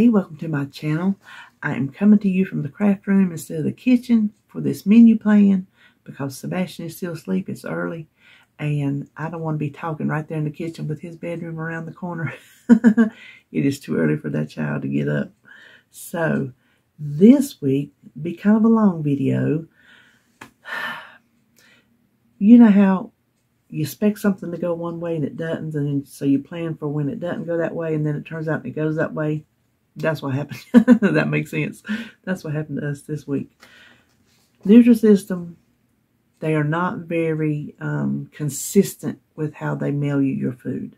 Hey, welcome to my channel. I am coming to you from the craft room instead of the kitchen for this menu plan because Sebastian is still asleep. It's early and I don't want to be talking right there in the kitchen with his bedroom around the corner. It is too early for that child to get up. So this week be kind of a long video. You know how you expect something to go one way and it doesn't, and so you plan for when it doesn't go that way and then it turns out it goes that way. That's what happened. That makes sense. That's what happened to us this week. Nutrisystem, they are not very consistent with how they mail you your food.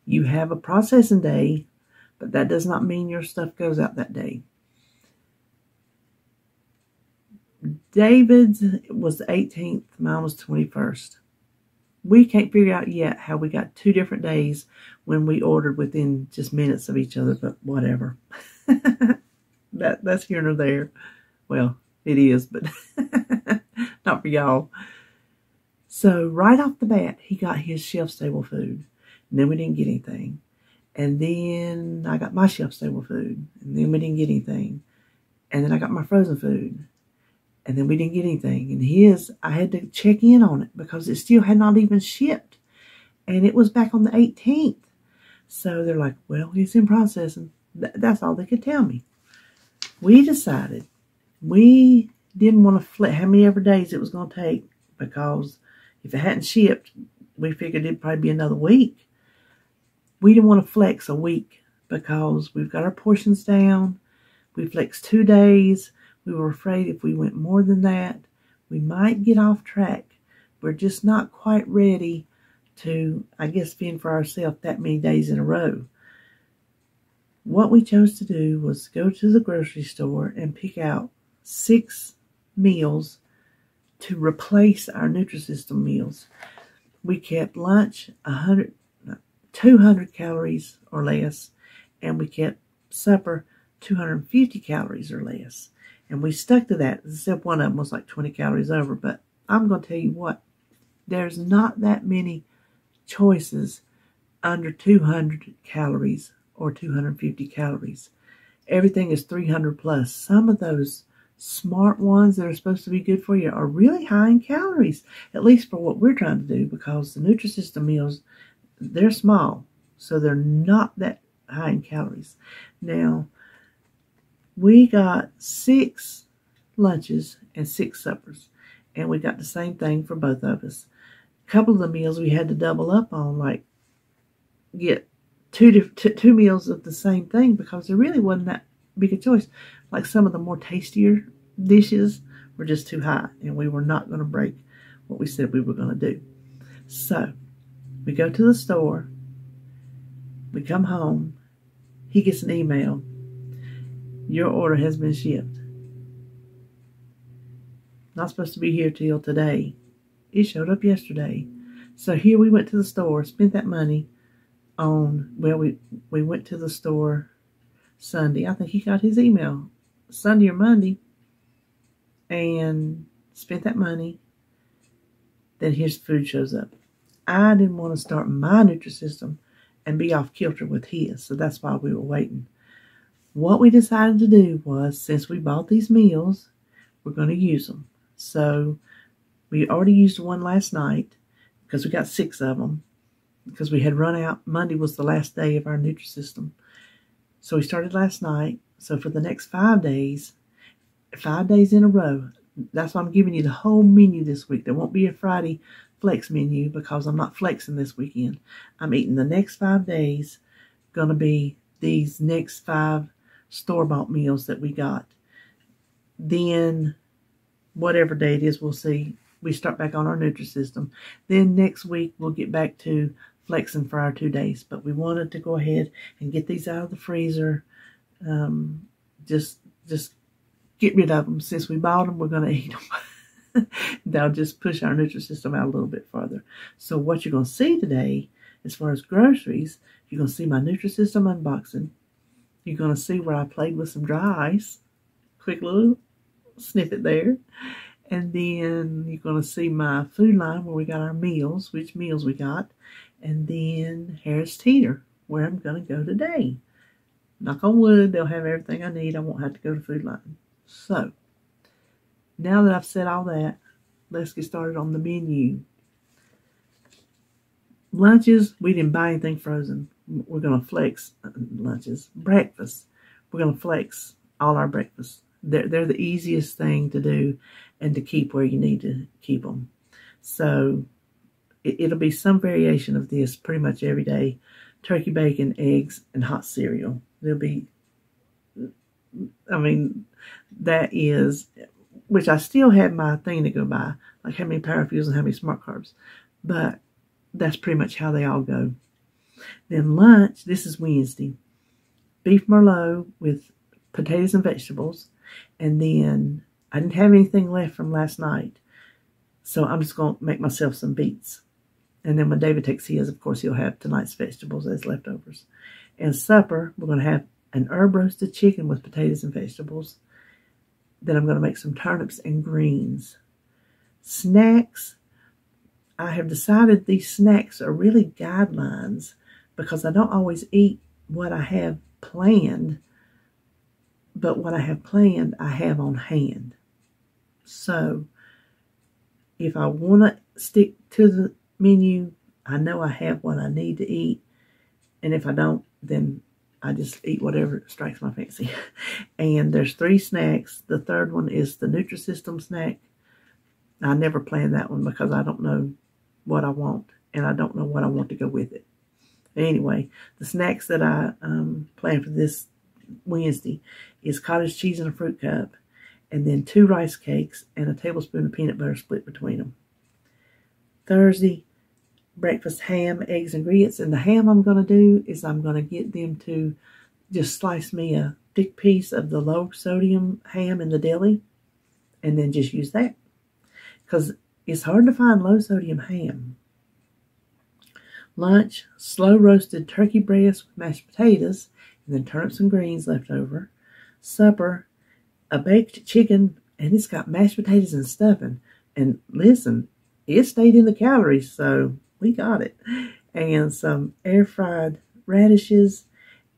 You have a processing day, but that does not mean your stuff goes out that day. David's was the 18th, mine was 21st. We can't figure out yet how we got 2 different days when we ordered within just minutes of each other, but whatever. That's here nor there. Well, it is, but not for y'all. So right off the bat, he got his shelf-stable food, and then we didn't get anything. And then I got my shelf-stable food, and then we didn't get anything. And then I got my frozen food. And then we didn't get anything. And his, I had to check in on it because it still had not even shipped. And it was back on the 18th. So they're like, well, it's in processing. That's all they could tell me. We decided we didn't want to flex how many ever days it was going to take, because if it hadn't shipped, we figured it'd probably be another week. We didn't want to flex a week because we've got our portions down. We flexed 2 days. We were afraid if we went more than that, we might get off track. We're just not quite ready to, I guess, fend for ourselves that many days in a row. What we chose to do was go to the grocery store and pick out 6 meals to replace our Nutrisystem meals. We kept lunch 200 calories or less, and we kept supper 250 calories or less. And we stuck to that, except one of them was like 20 calories over. But I'm going to tell you what, there's not that many choices under 200 calories or 250 calories. Everything is 300 plus. Some of those smart ones that are supposed to be good for you are really high in calories, at least for what we're trying to do, because the Nutrisystem meals, they're small, so they're not that high in calories. Now, we got 6 lunches and 6 suppers, and we got the same thing for both of us. A couple of the meals we had to double up on, like get two meals of the same thing, because there really wasn't that big a choice. Like some of the more tastier dishes were just too high, and we were not going to break what we said we were going to do. So we go to the store, we come home, he gets an email. Your order has been shipped. Not supposed to be here till today. It showed up yesterday. So here we went to the store, spent that money on, well, we went to the store Sunday. I think he got his email Sunday or Monday and spent that money. Then his food shows up. I didn't want to start my Nutrisystem and be off kilter with his, so that's why we were waiting. What we decided to do was, since we bought these meals, we're going to use them. So we already used one last night because we got 6 of them, because we had run out. Monday was the last day of our Nutrisystem. So we started last night. So for the next 5 days, 5 days in a row, that's why I'm giving you the whole menu this week. There won't be a Friday flex menu because I'm not flexing this weekend. I'm eating the next 5 days. Going to be these next 5 store-bought meals that we got. Then whatever day it is, we'll see. We start back on our Nutrisystem. Then next week we'll get back to flexing for our 2 days. But we wanted to go ahead and get these out of the freezer. Just get rid of them. Since we bought them, we're going to eat them. They'll just push our Nutrisystem out a little bit further. So what you're going to see today, as far as groceries, you're going to see my Nutrisystem unboxing. You're going to see where I played with some dry ice. Quick little snippet there. And then you're going to see my food line where we got our meals, which meals we got. And then Harris Teeter, where I'm going to go today. knock on wood, they'll have everything I need. I won't have to go to Food Line. So, now that I've said all that, let's get started on the menu. Lunches, we didn't buy anything frozen. We're going to flex lunches. Breakfast, we're going to flex all our breakfasts. They're the easiest thing to do and to keep where you need to keep them. So it'll be some variation of this pretty much every day. Turkey bacon, eggs, and hot cereal. There'll be, I mean, that is, which I still have my thing to go by, like how many power fuels and how many smart carbs. But that's pretty much how they all go. Then lunch, this is Wednesday. Beef Merlot with potatoes and vegetables. And then I didn't have anything left from last night. So I'm just going to make myself some beets. And then when David takes his, of course, he'll have tonight's vegetables as leftovers. And supper, we're going to have an herb roasted chicken with potatoes and vegetables. Then I'm going to make some turnips and greens. Snacks, I have decided these snacks are really guidelines because I don't always eat what I have planned. But what I have planned, I have on hand. So if I want to stick to the menu, I know I have what I need to eat. And if I don't, then I just eat whatever strikes my fancy. And there's 3 snacks. The third one is the Nutrisystem snack. I never plan that one because I don't know what I want. And I don't know what I want to go with it. Anyway, the snacks that I plan for this Wednesday is cottage cheese in a fruit cup, and then 2 rice cakes and a tablespoon of peanut butter split between them. Thursday, breakfast ham, eggs, and grits. And the ham I'm going to do is I'm going to get them to just slice me a thick piece of the low sodium ham in the deli and then just use that because it's hard to find low sodium ham. Lunch, slow roasted turkey breast with mashed potatoes and then turnips and greens left over. Supper, a baked chicken, and it's got mashed potatoes and stuffing. And listen, it stayed in the calories, so we got it. And some air-fried radishes,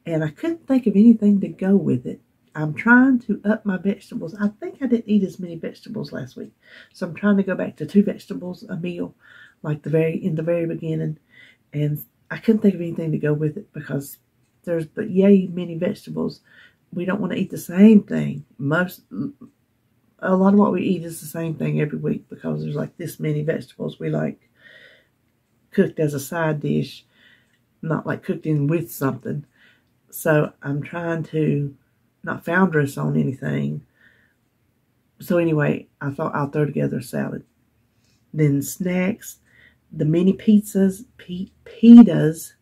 and I couldn't think of anything to go with it. I'm trying to up my vegetables. I think I didn't eat as many vegetables last week, so I'm trying to go back to 2 vegetables a meal, like in the very beginning. And I couldn't think of anything to go with it because there's but yay many vegetables. We don't want to eat the same thing. A lot of what we eat is the same thing every week because there's like this many vegetables we like cooked as a side dish, not like cooked in with something. So I'm trying to not founder us on anything. So anyway, I thought I'll throw together a salad. Then snacks, the mini pizzas, pitas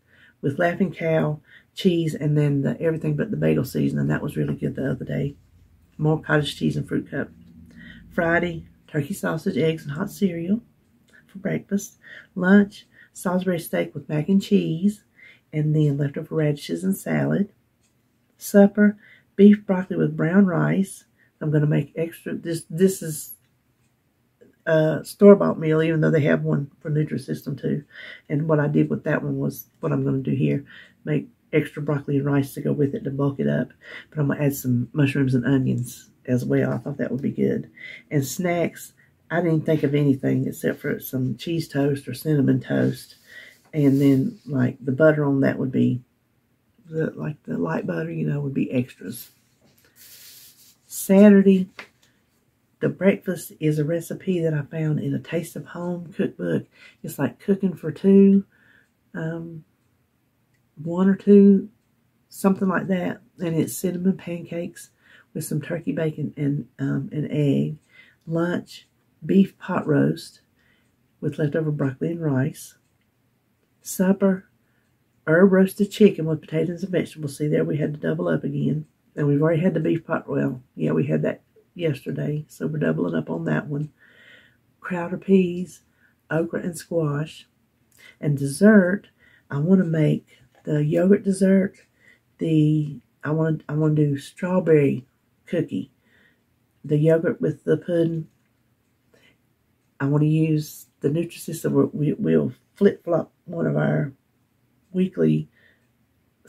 with Laughing Cow, cheese, and then everything but the bagel seasoning. That was really good the other day. More cottage cheese and fruit cup. Friday, turkey sausage, eggs, and hot cereal for breakfast. Lunch, Salisbury steak with mac and cheese, and then leftover radishes and salad. Supper, beef broccoli with brown rice. I'm going to make extra. This is a store-bought meal, even though they have one for Nutrisystem too. And what I did with that one was what I'm going to do here. Make extra broccoli and rice to go with it to bulk it up. But I'm going to add some mushrooms and onions as well. I thought that would be good. And snacks, I didn't think of anything except for some cheese toast or cinnamon toast. And then like the butter on that would be, the light butter, would be extras. Saturday, the breakfast is a recipe that I found in a Taste of Home cookbook. It's like cooking for 2, 1 or 2, something like that. And it's cinnamon pancakes with some turkey bacon and an egg. Lunch, beef pot roast with leftover broccoli and rice. Supper, herb roasted chicken with potatoes and vegetables. See there, we had to double up again. And we've already had the beef pot. Well, yeah, we had that yesterday, so we're doubling up on that one. Crowder peas, okra and squash. And dessert, I want to make the yogurt dessert. I want to do strawberry cookie. The yogurt with the pudding. I want to use the Nutrisystem. We'll flip-flop one of our weekly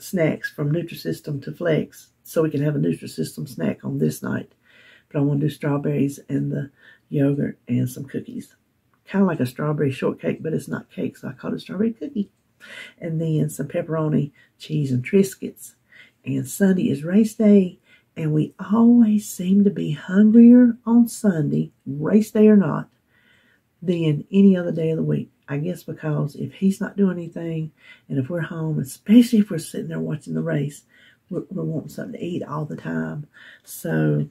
snacks from Nutrisystem to Flex so we can have a Nutrisystem snack on this night. But I want to do strawberries and the yogurt and some cookies. Kind of like a strawberry shortcake, but it's not cake, so I call it strawberry cookie. And then some pepperoni, cheese, and Triscuits. And Sunday is race day, and we always seem to be hungrier on Sunday, race day or not, than any other day of the week. I guess because if he's not doing anything, and if we're home, especially if we're sitting there watching the race, we're wanting something to eat all the time. So,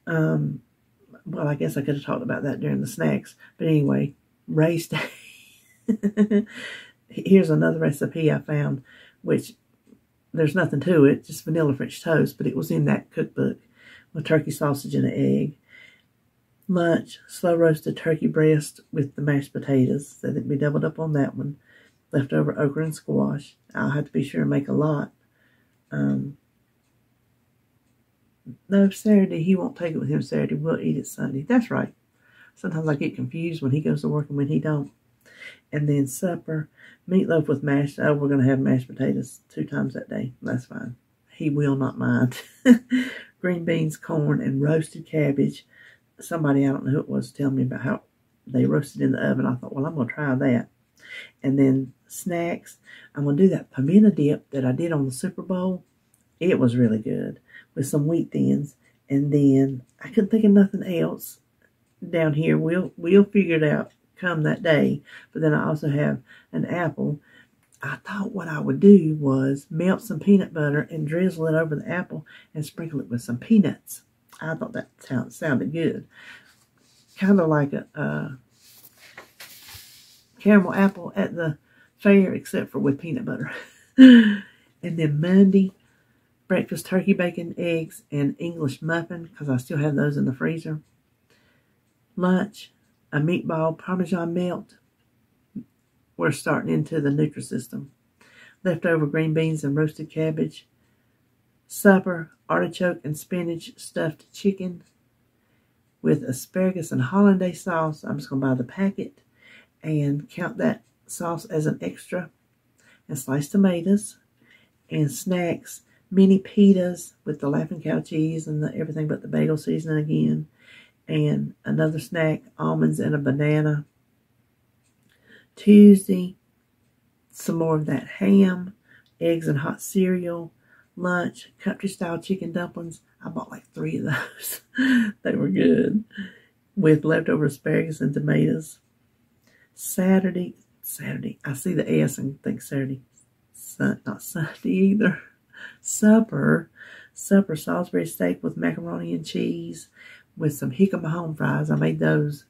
well, I guess I could have talked about that during the snacks. But anyway, race day. Here's another recipe I found, which there's nothing to it, just vanilla French toast, but it was in that cookbook with turkey sausage and an egg. Lunch, slow roasted turkey breast with the mashed potatoes, so that'd be doubled up on that one. Leftover okra and squash. I'll have to be sure and make a lot. No, Saturday, he won't take it with him Saturday. We'll eat it Sunday. That's right. Sometimes I get confused when he goes to work and when he don't. And then supper, meatloaf with mashed. Oh, we're going to have mashed potatoes 2 times that day. That's fine. He will not mind. Green beans, corn, and roasted cabbage. Somebody, I don't know who it was, telling me about how they roasted in the oven. I thought, well, I'm going to try that. And then snacks. I'm going to do that pimento dip that I did on the Super Bowl. It was really good with some wheat thins. And then I couldn't think of nothing else down here. We'll figure it out come that day. But then I also have an apple. I thought what I would do was melt some peanut butter and drizzle it over the apple and sprinkle it with some peanuts. I thought that sounded good. Kind of like a caramel apple at the fair, except for with peanut butter. And then Monday, breakfast turkey, bacon, eggs, and English muffin, because I still have those in the freezer. Lunch, a meatball Parmesan melt. We're starting into the Nutrisystem. Leftover green beans and roasted cabbage. Supper, artichoke and spinach stuffed chicken with asparagus and hollandaise sauce. I'm just going to buy the packet and count that sauce as an extra. And sliced tomatoes. And snacks, mini pitas with the Laughing Cow cheese and everything but the bagel seasoning again. And another snack, almonds and a banana. Tuesday, some more of that ham, eggs and hot cereal. Lunch, country-style chicken dumplings. I bought like 3 of those. They were good. With leftover asparagus and tomatoes. Saturday. I see the S and think Saturday. Not Sunday either. Supper, Salisbury steak with macaroni and cheese with some jicama home fries. I made those.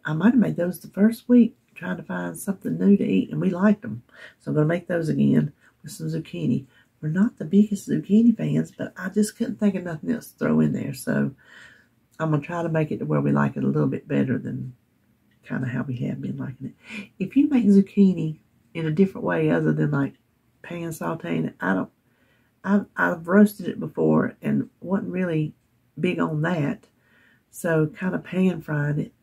I might have made those the first week, trying to find something new to eat, and we liked them. So I'm going to make those again with some zucchini. We're not the biggest zucchini fans, but I just couldn't think of nothing else to throw in there. So I'm going to try to make it to where we like it a little bit better than kind of how we have been liking it. If you make zucchini in a different way other than like pan sauteing it, I've roasted it before and wasn't really big on that. So kind of pan frying it,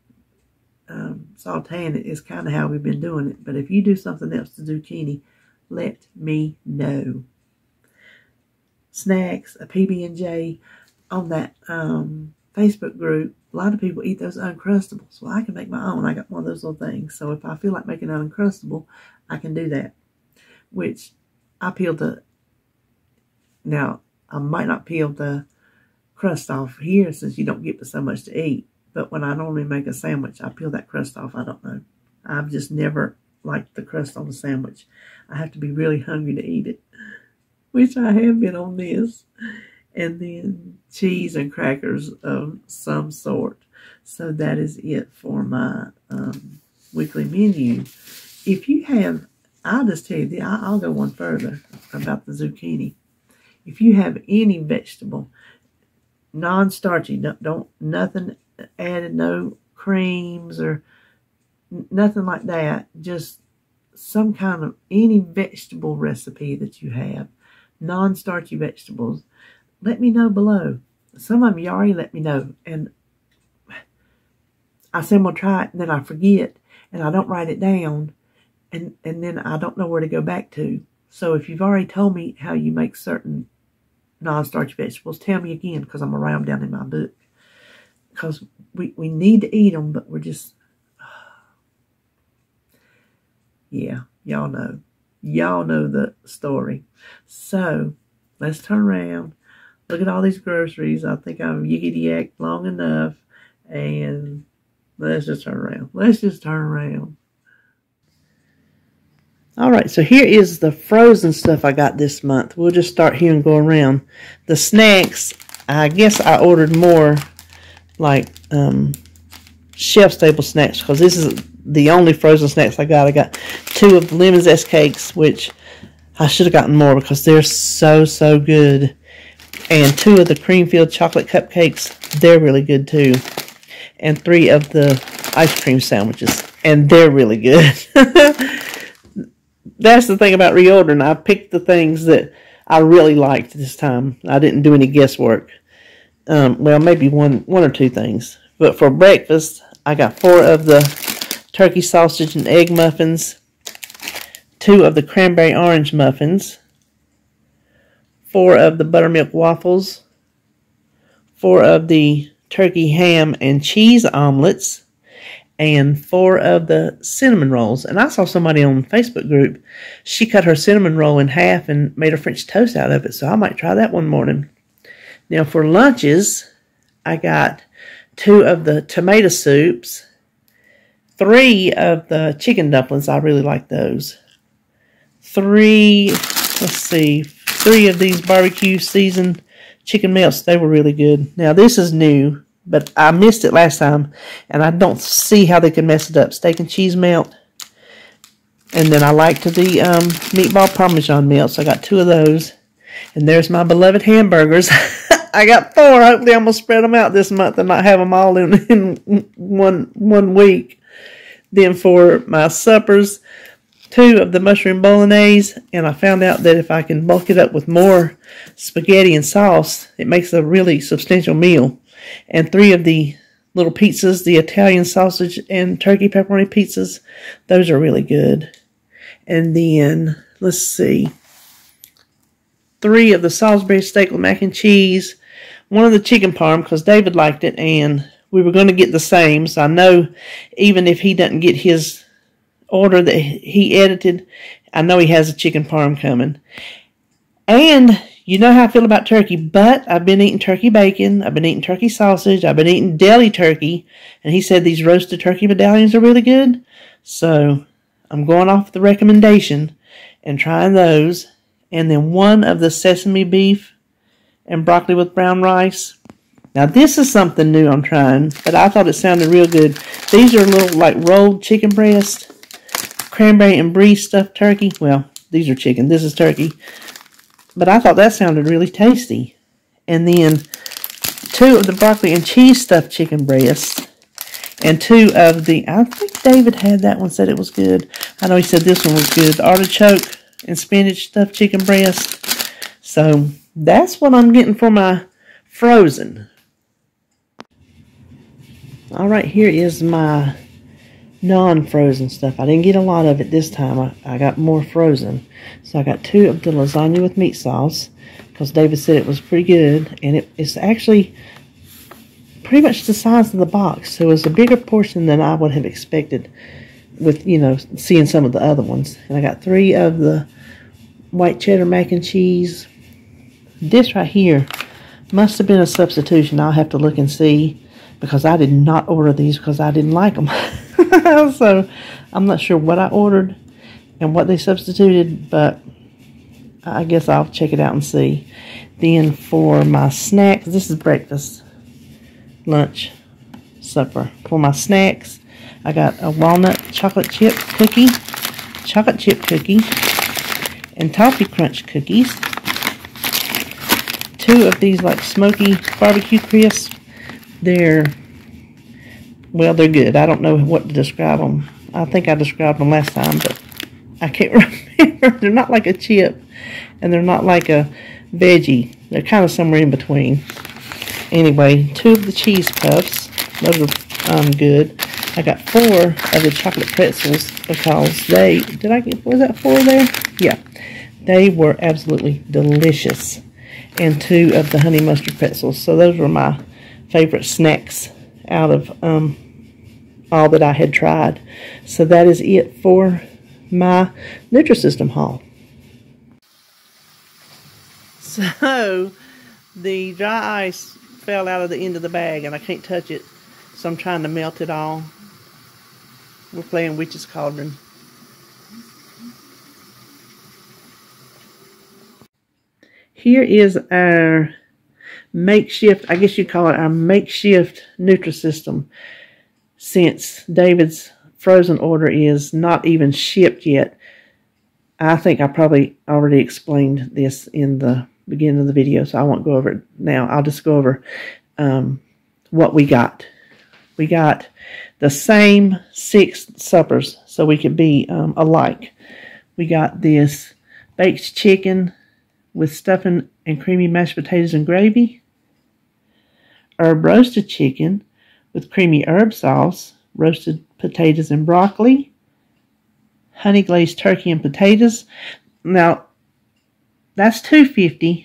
sauteing it is kind of how we've been doing it. But if you do something else to zucchini, let me know. Snacks, a PB&J on that Facebook group. A lot of people eat those Uncrustables. Well, I can make my own. I got one of those little things. So if I feel like making an Uncrustable, I can do that. Which I peel the... Now, I might not peel the crust off here since you don't get so much to eat. But when I normally make a sandwich, I peel that crust off. I don't know. I've just never liked the crust on a sandwich. I have to be really hungry to eat it, which I have been on this. And then cheese and crackers of some sort. So that is it for my weekly menu. If you have, I'll just tell you, I'll go one further about the zucchini. If you have any vegetable, non-starchy, don't nothing added, no creams or nothing like that, just some kind of any vegetable recipe that you have, non-starchy vegetables, let me know below. Some of them you already let me know, and I say I'm going to try it, and then I forget, and I don't write it down, and then I don't know where to go back to. So if you've already told me how you make certain non-starchy vegetables, tell me again, because I'm going to write them down in my book. Because we need to eat them, but we're just, yeah, y'all know. Y'all know the story. So let's turn around. Look at all these groceries. I think I've yiggity-yacked long enough. And let's just turn around. Let's just turn around. All right, so here is the frozen stuff I got this month. We'll just start here and go around. The snacks, I guess I ordered more like shelf-stable snacks because this is the only frozen snacks I got. I got 2 of the lemon zest cakes, which I should have gotten more because they're so, so good. And 2 of the cream-filled chocolate cupcakes, they're really good too. And 3 of the ice cream sandwiches, and they're really good. That's the thing about reordering. I picked the things that I really liked this time. I didn't do any guesswork. Well, maybe one or 2 things. But for breakfast, I got 4 of the turkey sausage and egg muffins, 2 of the cranberry orange muffins, 4 of the buttermilk waffles, 4 of the turkey ham and cheese omelets, and 4 of the cinnamon rolls. And I saw somebody on the Facebook group, she cut her cinnamon roll in half and made a French toast out of it, so I might try that one morning. Now for lunches, I got 2 of the tomato soups, 3 of the chicken dumplings. I really like those. 3 of these barbecue seasoned chicken melts. They were really good. Now this is new, but I missed it last time, and I don't see how they can mess it up. Steak and cheese melt. And then I liked the meatball parmesan melt, so I got 2 of those. And there's my beloved hamburgers. I got 4. Hopefully I'm going to spread them out this month and not have them all in one week. Then for my suppers, 2 of the mushroom bolognese. And I found out that if I can bulk it up with more spaghetti and sauce, it makes a really substantial meal. And 3 of the little pizzas, the Italian sausage and turkey pepperoni pizzas. Those are really good. And then, let's see, 3 of the Salisbury steak with mac and cheese, 1 of the chicken parm because David liked it, and we were going to get the same. So I know even if he doesn't get his order that he edited, I know he has a chicken parm coming. And you know how I feel about turkey, but I've been eating turkey bacon, I've been eating turkey sausage, I've been eating deli turkey, and he said these roasted turkey medallions are really good. So I'm going off the recommendation and trying those. And then 1 of the sesame beef and broccoli with brown rice. Now this is something new I'm trying, but I thought it sounded real good. These are little like rolled chicken breast, cranberry and brie stuffed turkey. Well, these are chicken, this is turkey. But I thought that sounded really tasty. And then 2 of the broccoli and cheese stuffed chicken breasts. And 2 of the, I think David had that one, said it was good. I know he said this one was good. The artichoke and spinach stuffed chicken breast. So that's what I'm getting for my frozen. All right, here is my non-frozen stuff. I didn't get a lot of it this time. I got more frozen. So I got 2 of the lasagna with meat sauce because David said it was pretty good, and it's actually pretty much the size of the box. So it was a bigger portion than I would have expected with, you know, seeing some of the other ones. And I got 3 of the white cheddar mac and cheese. This right here must have been a substitution. I'll have to look and see because I did not order these because I didn't like them. So I'm not sure what I ordered and what they substituted, but I guess I'll check it out and see. Then for my snacks, this is breakfast, lunch, supper. For my snacks, I got a walnut chocolate chip cookie, and toffee crunch cookies. 2 of these like smoky barbecue crisps. They're good. I don't know what to describe them. I think I described them last time, but I can't remember. They're not like a chip, and they're not like a veggie. They're kind of somewhere in between. Anyway, 2 of the cheese puffs. Those are good. I got 4 of the chocolate pretzels because was that 4 there? Yeah. They were absolutely delicious. And 2 of the honey mustard pretzels. So those were my favorite snacks out of all that I had tried. So that is it for my Nutrisystem haul. So the dry ice fell out of the end of the bag and I can't touch it. So I'm trying to melt it all. We're playing Witch's Cauldron. Here is our makeshift, I guess you'd call it our makeshift Nutrisystem, since David's frozen order is not even shipped yet. I think I probably already explained this in the beginning of the video, so I won't go over it now. I'll just go over what we got. We got the same 6 suppers, so we could be alike. We got this baked chicken with stuffing and creamy mashed potatoes and gravy, herb roasted chicken with creamy herb sauce, roasted potatoes and broccoli, honey glazed turkey and potatoes. Now, that's $2.50.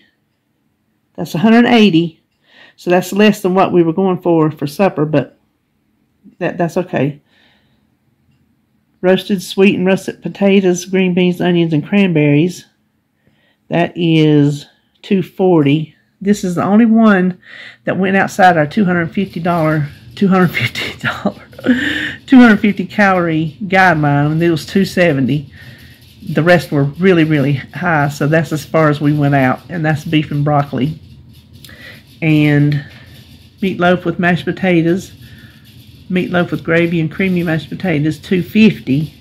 That's $180. So that's less than what we were going for supper, but that's okay. Roasted sweet and russet potatoes, green beans, onions, and cranberries. That is $2.40. This is the only one that went outside our $250 250 calorie guideline, and it was $2.70. The rest were really, really high, so that's as far as we went out, and that's beef and broccoli. And meatloaf with mashed potatoes, meatloaf with gravy and creamy mashed potatoes, $2.50.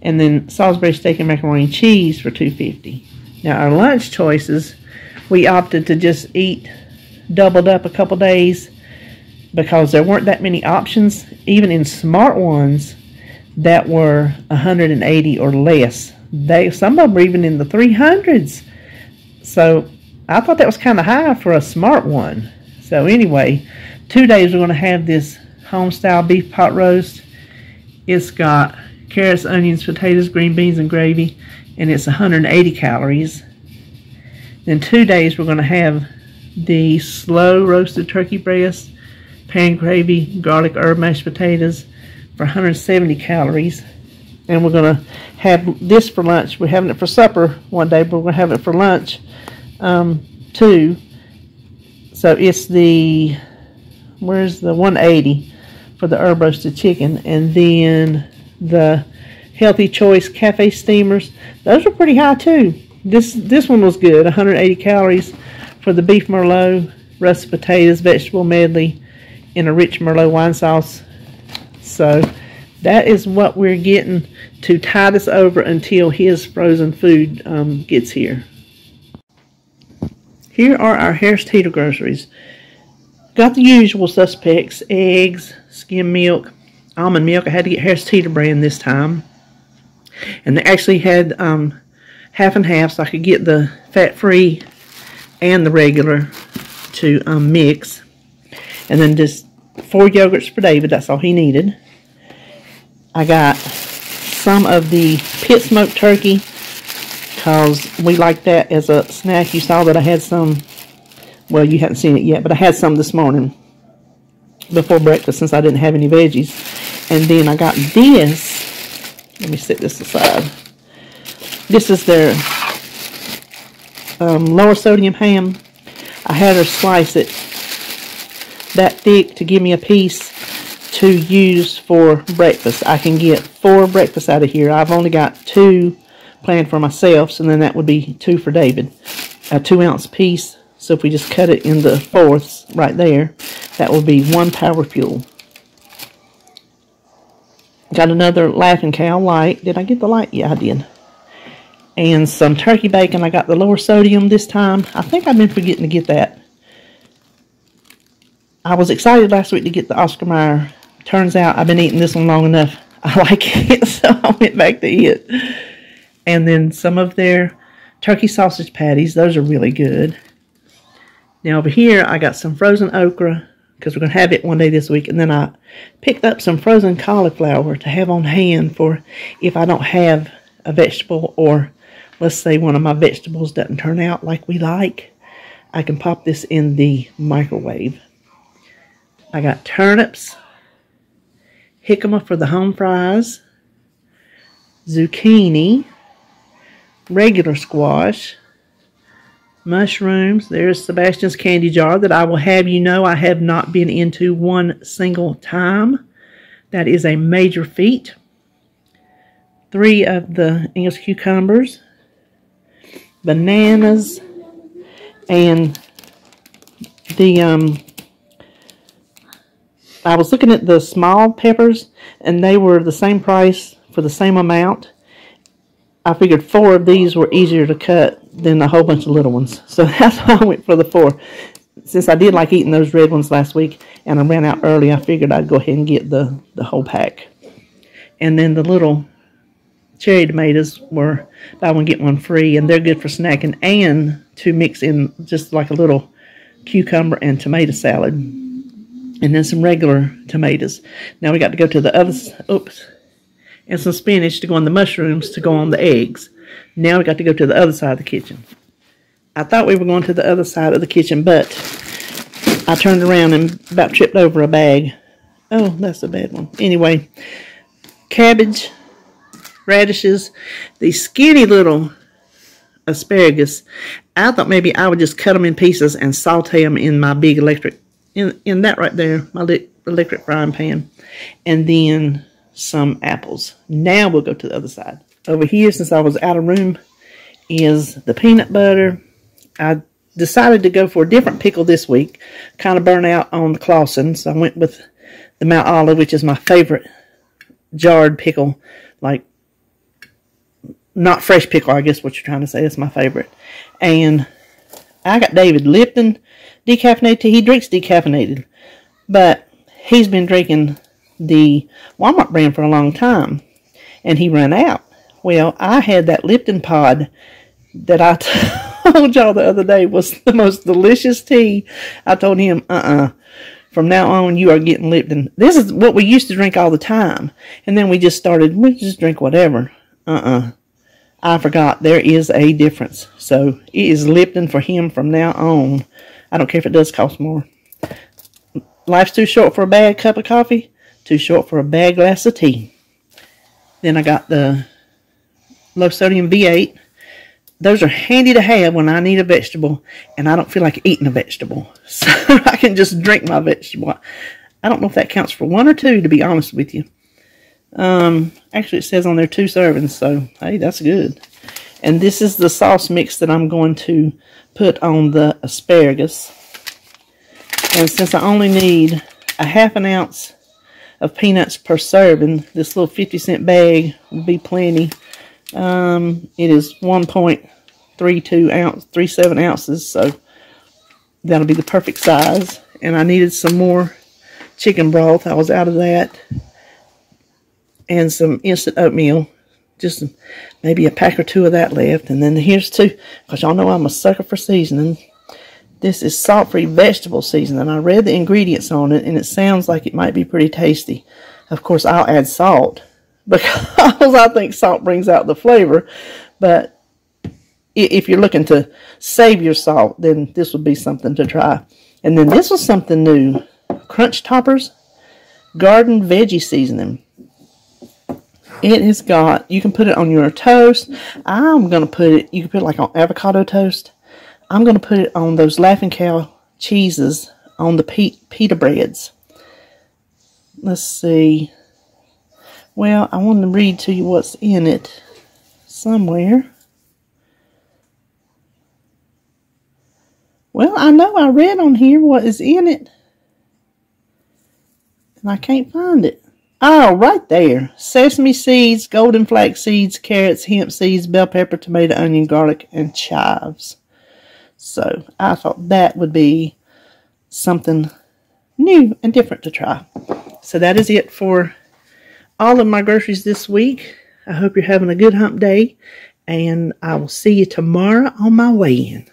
And then Salisbury steak and macaroni and cheese for $2.50. Now, our lunch choices, we opted to just eat doubled up a couple days because there weren't that many options, even in smart ones that were 180 or less. Some of them were even in the 300s. So I thought that was kind of high for a smart one. So anyway, 2 days we're going to have this home-style beef pot roast. It's got carrots, onions, potatoes, green beans, and gravy, and it's 180 calories. Then 2 days we're going to have the slow roasted turkey breast, pan gravy, garlic herb mashed potatoes for 170 calories. And we're going to have this for lunch. We're having it for supper one day, but we're going to have it for lunch too. So it's the, where's the 180 for the herb roasted chicken, and then the Healthy Choice cafe steamers. Those are pretty high too. This one was good, 180 calories for the beef merlot, russet potatoes, vegetable medley, and a rich merlot wine sauce. So that is what we're getting to tide us over until his frozen food gets here. Here are our Harris Teeter groceries. Got the usual suspects: eggs, skim milk, almond milk. I had to get Harris Teeter brand this time. And they actually had half and half, so I could get the fat-free and the regular to mix. And then just 4 yogurts for David. That's all he needed. I got some of the pit smoked turkey because we like that as a snack. You saw that I had some, well, you haven't seen it yet, but I had some this morning before breakfast since I didn't have any veggies. And then I got this. Let me set this aside. This is their lower sodium ham. I had her slice it that thick to give me a piece to use for breakfast. I can get 4 breakfasts out of here. I've only got 2 planned for myself, so then that would be 2 for David. A 2-ounce piece. So if we just cut it into 4ths right there, that will be 1 Power Fuel. Got another Laughing Cow light. Did I get the light? Yeah, I did. And some turkey bacon. I got the lower sodium this time. I think I've been forgetting to get that. I was excited last week to get the Oscar Mayer. Turns out I've been eating this one long enough. I like it, so I went back to it. And then some of their turkey sausage patties. Those are really good. Now over here, I got some frozen okra, because we're going to have it one day this week. And then I picked up some frozen cauliflower to have on hand for if I don't have a vegetable or let's say one of my vegetables doesn't turn out like we like, I can pop this in the microwave. I got turnips, jicama for the home fries, zucchini, regular squash, mushrooms. There's Sebastian's candy jar that I will have you know I have not been into one single time. That is a major feat. 3 of the English cucumbers, bananas, and the I was looking at the small peppers, and they were the same price for the same amount. I figured 4 of these were easier to cut than a whole bunch of little ones. So that's why I went for the 4. Since I did like eating those red ones last week, and I ran out early, I figured I'd go ahead and get the whole pack. And then the little cherry tomatoes were buy one, get one free, and they're good for snacking and to mix in just like a little cucumber and tomato salad. And then some regular tomatoes. Now we got to go to the other, and some spinach to go on the mushrooms to go on the eggs. Now we got to go to the other side of the kitchen. I thought we were going to the other side of the kitchen, but I turned around and about tripped over a bag. Oh, that's a bad one. Anyway, cabbage, radishes, these skinny little asparagus. I thought maybe I would just cut them in pieces and saute them in my big electric, in that right there, my electric frying pan. And then some apples. Now we'll go to the other side. Over here, since I was out of room, is the peanut butter. I decided to go for a different pickle this week. Kind of burnt out on the Clausen, so I went with the Mount Olive, which is my favorite jarred pickle. Like, not fresh pickle, I guess what you're trying to say. That's my favorite. And I got David Lipton decaffeinated tea. He drinks decaffeinated, but he's been drinking the Walmart brand for a long time, and he ran out. Well, I had that Lipton pod that I told y'all the other day was the most delicious tea. I told him, from now on, you are getting Lipton. This is what we used to drink all the time. And then we just drink whatever. I forgot there is a difference. So it is Lipton for him from now on. I don't care if it does cost more. Life's too short for a bad cup of coffee. Too short for a bad glass of tea. Then I got the low sodium V8. Those are handy to have when I need a vegetable and I don't feel like eating a vegetable. So I can just drink my vegetable. I don't know if that counts for 1 or 2, to be honest with you. Actually, it says on there 2 servings, so hey, that's good. And this is the sauce mix that I'm going to put on the asparagus. And since I only need a ½ an ounce of peanuts per serving, this little 50-cent bag will be plenty. It is 1.37 ounces, so that'll be the perfect size. And I needed some more chicken broth. I was out of that. And some instant oatmeal. Just maybe a pack or 2 of that left. And then here's 2, because y'all know I'm a sucker for seasoning. This is salt-free vegetable seasoning. I read the ingredients on it, and it sounds like it might be pretty tasty. Of course, I'll add salt, because I think salt brings out the flavor. But if you're looking to save your salt, then this would be something to try. And then this was something new. Crunch Toppers Garden Veggie Seasoning. It has got, you can put it on your toast. I'm going to put it, you can put it like on avocado toast. I'm going to put it on those Laughing Cow cheeses on the pita breads. Let's see. Well, I want to read to you what's in it somewhere. Well, I know I read on here what is in it, and I can't find it. Oh, right there. Sesame seeds, golden flax seeds, carrots, hemp seeds, bell pepper, tomato, onion, garlic, and chives. So I thought that would be something new and different to try. So that is it for all of my groceries this week. I hope you're having a good hump day, and I will see you tomorrow on my way in.